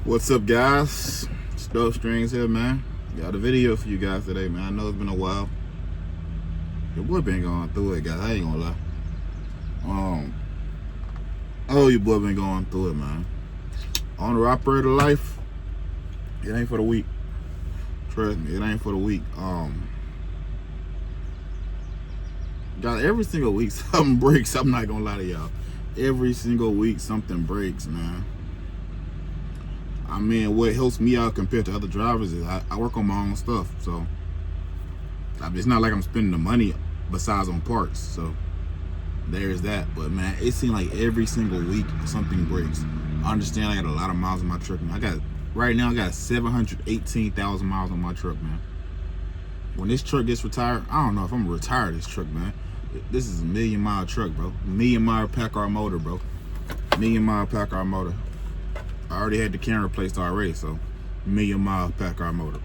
What's up, guys? Stove Strings here, man. Got a video for you guys today, man. I know it's been a while. Your boy been going through it, guys. I ain't gonna lie. Oh, your boy been going through it, man. Owner operator life, it ain't for the weak. Trust me, it ain't for the weak. God, every single week something breaks. I'm not gonna lie to y'all. Every single week something breaks, man. I mean, what helps me out compared to other drivers is I work on my own stuff. So it's not like I'm spending the money besides on parts. So there's that. But man, it seems like every single week something breaks. I understand I got a lot of miles on my truck, man. Right now I got 718,000 miles on my truck, man. When this truck gets retired, I don't know if I'm gonna retire this truck, man. This is a 1,000,000 mile truck, bro. 1,000,000 mile PACCAR motor, bro. 1,000,000 mile PACCAR motor. I already had the camera replaced already, so 1,000,000 mile PACCAR motor.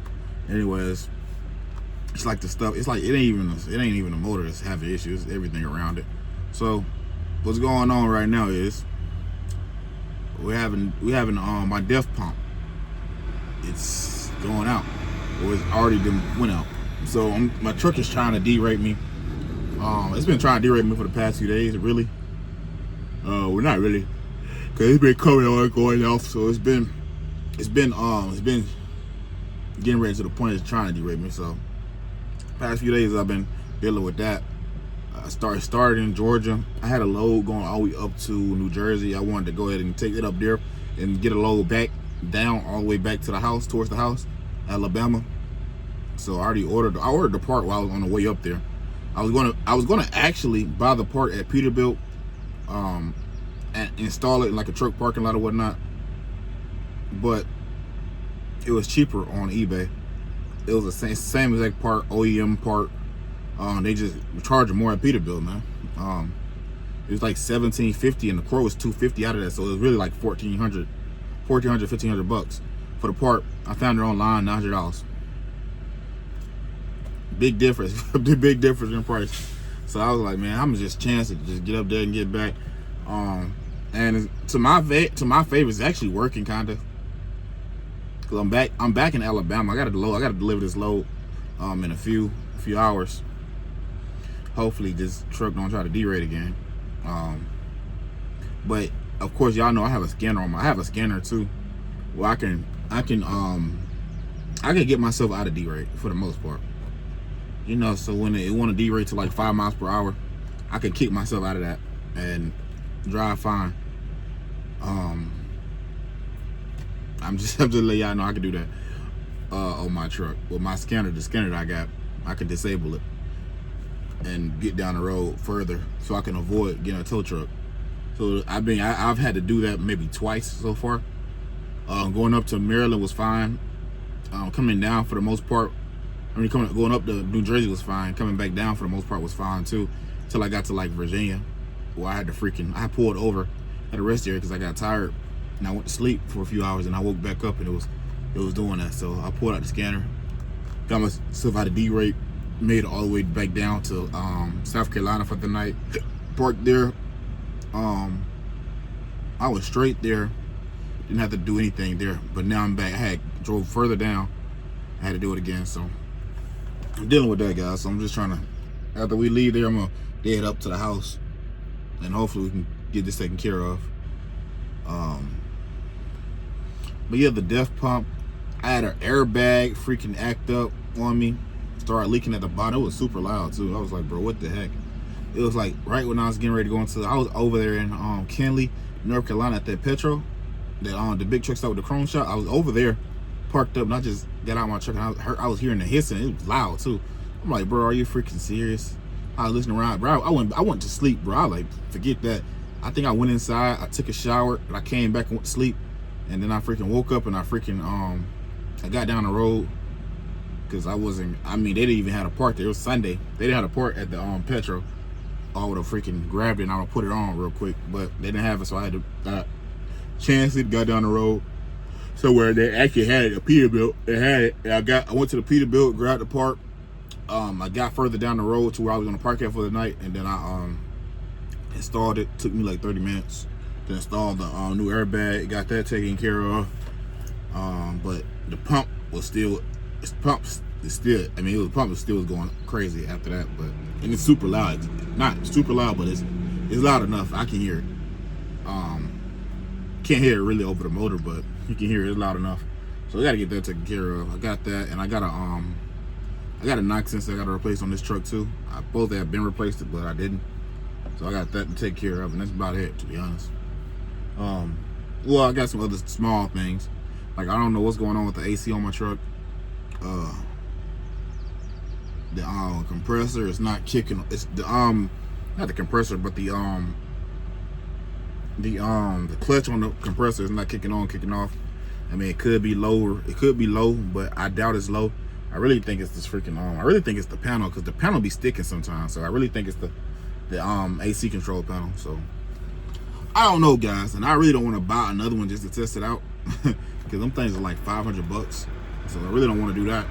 Anyways, it's like the stuff. It's like it ain't even a motor that's having issues. It's everything around it. So what's going on right now is we having my DEF pump. It's going out, or it's already went out. So my truck is trying to derate me. It's been trying to derate me for the past few days. Really, well, not really, cause it's been coming on and going off. So it's been getting ready to the point it's trying to derate me. So past few days I've been dealing with that. I started in Georgia. I had a load going all the way up to New Jersey. I wanted to go ahead and take it up there and get a load back down all the way back to the house, towards the house, Alabama. So I ordered the part while I was on the way up there. I was gonna actually buy the part at Peterbilt, and install it in like a truck parking lot or whatnot. But it was cheaper on eBay. It was the same exact part, OEM part. They just charge more at Peterbilt, man. It was like $1,750 and the quote was $250 out of that, so it was really like $1,400, $1,500 for the part. I found it online, $900. Big difference, big difference in price. So I was like, man, I'm gonna just chance it, just get up there and get back. And to my favor, it's actually working kind of. Cause I'm back in Alabama. I gotta deliver this load in a few hours. Hopefully this truck don't try to derate again. But of course y'all know I have a scanner I have a scanner too, where I can get myself out of derate for the most part. You know, so when it want to derate to like 5 miles per hour, I can kick myself out of that and drive fine. I'm just to let y'all know I can do that on my truck with my scanner. The scanner that I got, I can disable it and get down the road further, so I can avoid getting a tow truck. So I've had to do that maybe twice so far. Going up to Maryland was fine. Coming down for the most part. Going up to New Jersey was fine. Coming back down for the most part was fine too, till I got to like Virginia, where I pulled over at a rest area because I got tired, and I went to sleep for a few hours, and I woke back up and it was doing that. So I pulled out the scanner, got myself out of derate, made it all the way back down to South Carolina for the night. Parked there. I was straight there, didn't have to do anything there. But now I'm back. I drove further down. I had to do it again. So I'm dealing with that, guys. So I'm just trying to, after we leave there, I'm gonna head up to the house, and hopefully we can get this taken care of. But yeah, the DEF pump, I had an airbag freaking act up on me, started leaking at the bottom. It was super loud too. I was like, bro, what the heck? It was like right when I was getting ready to go I was over there in Kenly, North Carolina at that Petro, the big truck stop with the chrome shop. I was over there, parked up, and I just got out of my truck, and I was hearing the hissing. It was loud too. I'm like, bro, are you freaking serious? I was listening around, bro. I went to sleep, bro. I like, forget that. I think I went inside, I took a shower, and I came back and went to sleep. And then I freaking woke up, and I got down the road, because they didn't even have a part there. It was Sunday. They didn't have a part at the Petro. I would have freaking grabbed it and I would put it on real quick, but they didn't have it, so I had to chance it, got down the road. So where they actually had it, a Peterbilt, they had it. And I went to the Peterbilt, grabbed the part. I got further down the road to where I was gonna park at for the night, and then I installed it. Took me like 30 minutes to install the new airbag. Got that taken care of. But the pump was still, its pump is still, I mean, the pump was still going crazy after that. But and it's super loud. It's not super loud, but it's loud enough. I can hear it. Can't hear it really over the motor, but you can hear it loud enough. So we gotta get that taken care of. I got that, and I got a knock sensor I gotta replace on this truck too. Both have been replaced, but I didn't. So I got that to take care of, and that's about it, to be honest. Well, I got some other small things. Like, I don't know what's going on with the AC on my truck. The compressor is not kicking. It's the not the compressor, but the clutch on the compressor is not kicking off. I mean, it could be lower. It could be low, but I doubt it's low. I really think it's this freaking I really think it's the panel, because the panel be sticking sometimes. So I really think it's the AC control panel. So I don't know, guys, and I really don't want to buy another one just to test it out, because them things are like $500. So I really don't want to do that.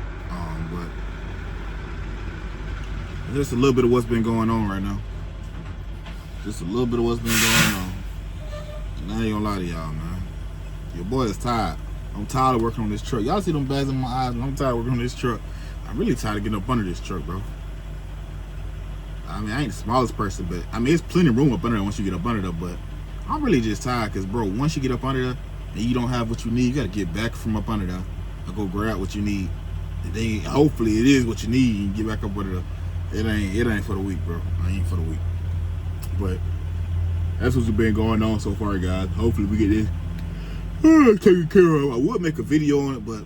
But just a little bit of what's been going on right now. Just a little bit of what's been going on. And I ain't gonna lie to y'all, man. Your boy is tired. I'm tired of working on this truck. Y'all see them bags in my eyes, and I'm tired of working on this truck. I'm really tired of getting up under this truck, bro. I mean, I ain't the smallest person, but I mean, it's plenty of room up under there once you get up under there, but I'm really just tired, because, bro, once you get up under there and you don't have what you need, you gotta get back from up under there and go grab what you need. And then hopefully it is what you need, and get back up under there. It ain't for the week, bro. I ain't for the week. But that's what's been going on so far, guys. Hopefully we get this taken care of. I would make a video on it, but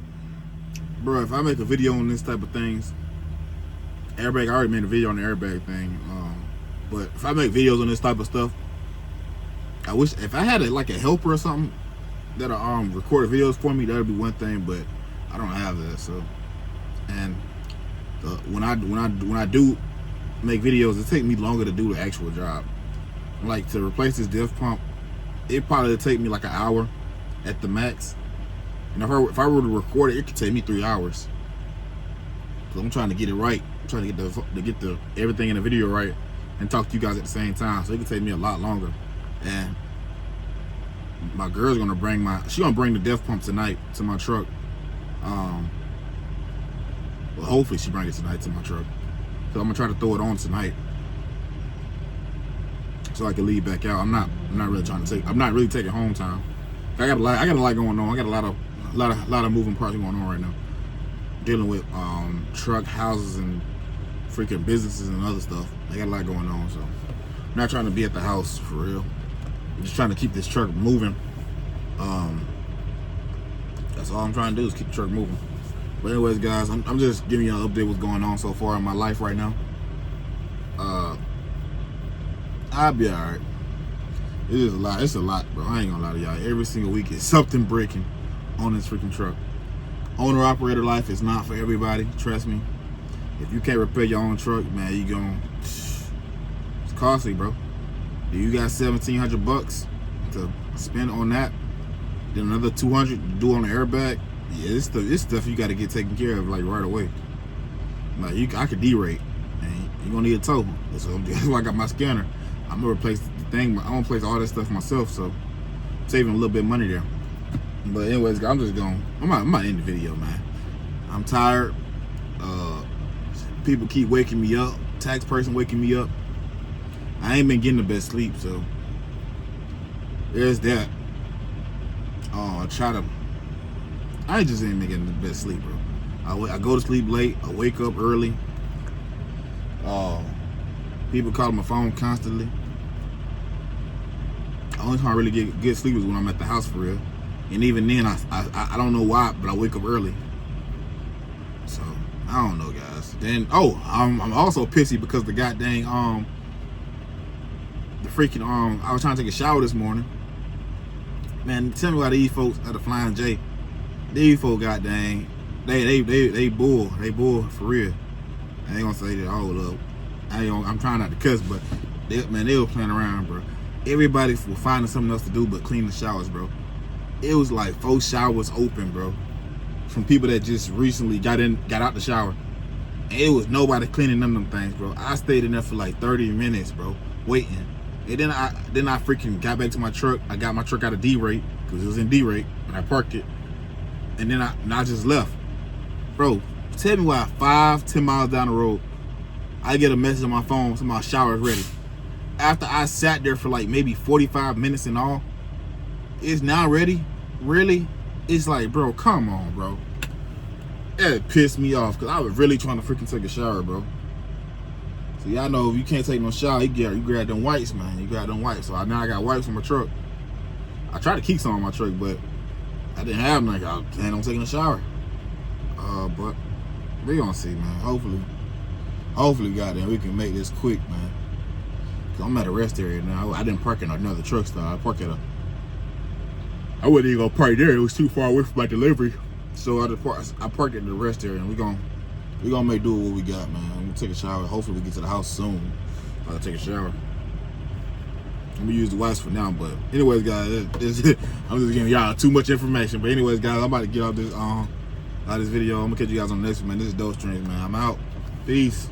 bro, if I make a video on this type of things, airbag, I already made a video on the airbag thing. But if I make videos on this type of stuff, I wish if I had like a helper or something that'll record videos for me, that'd be one thing. But I don't have that. So, and when I do make videos, it takes me longer to do the actual job. Like, to replace this diff pump, it probably take me like an hour at the max. And if I were to record it, it could take me 3 hours. So I'm trying to get it right. I'm trying to get the everything in the video right and talk to you guys at the same time. So it could take me a lot longer. And my girl's gonna bring the diff pump tonight to my truck. Well, hopefully she brings it tonight to my truck. So I'm gonna try to throw it on tonight, so I can leave back out. I'm not really taking home time. I got a lot going on. I got a lot of moving parts going on right now. Dealing with truck houses and freaking businesses and other stuff. I got a lot going on, so I'm not trying to be at the house for real. I'm just trying to keep this truck moving. That's all I'm trying to do, is keep the truck moving. But anyways, guys, I'm just giving you an update what's going on so far in my life right now. I'll be alright. It is a lot. It's a lot, bro. I ain't gonna lie to y'all. Every single week is something breaking on this freaking truck. Owner-operator life is not for everybody. Trust me. If you can't repair your own truck, man, it's costly, bro. If you got $1,700 to spend on that, then another $200 to do on the airbag. Yeah, it's stuff you got to get taken care of, like, right away. Like, I could derate, and you're gonna need a tow. So that's why I got my scanner. I'm gonna replace the thing. I'm gonna replace all that stuff myself, so saving a little bit of money there. But anyways, I'm just going. I'm not in the video, man. I'm tired. People keep waking me up. Tax person waking me up. I ain't been getting the best sleep, so there's that. I just ain't been getting the best sleep, bro. I go to sleep late. I wake up early. People call my phone constantly. The only time I really get good sleep is when I'm at the house for real. And even then, I don't know why, but I wake up early. So, I don't know, guys. Then, I'm also pissy because the goddamn, I was trying to take a shower this morning. Man, tell me why these folks at the Flying J, these folks goddamn, they bull for real. I ain't gonna say that, hold up. I'm trying not to cuss, but they were playing around, bro. Everybody was finding something else to do but clean the showers, bro. It was like 4 showers open, bro, from people that just recently got out the shower. And it was nobody cleaning none of them things, bro. I stayed in there for like 30 minutes, bro, waiting. And then I freaking got back to my truck. I got my truck out of D-rate, because it was in D-rate, and I parked it. And then I just left. Bro, tell me why 5-10 miles down the road, I get a message on my phone, so my shower is ready. After I sat there for like maybe 45 minutes in all, it's now ready? Really? It's like, bro, come on, bro. That pissed me off, because I was really trying to freaking take a shower, bro. So y'all know if you can't take no shower, you grab them wipes, man. You grab them wipes. So now I got wipes on my truck. I tried to keep some on my truck, but I didn't have none. I planned on taking a shower. But we gonna see, man. Hopefully, goddamn, we can make this quick, man. Cause I'm at a rest area now. I didn't park in another truck stop. I wasn't even gonna park there. It was too far away from my delivery. So I parked in the rest area, and we gonna make do with what we got, man. I'm gonna take a shower. Hopefully we get to the house soon. I'll take a shower. I'm gonna use the wipes for now, but anyways, guys, I'm just giving y'all too much information. But anyways, guys, I'm about to get off this video. I'm gonna catch you guys on the next one, man. This is Dope Streams, man. I'm out. Peace.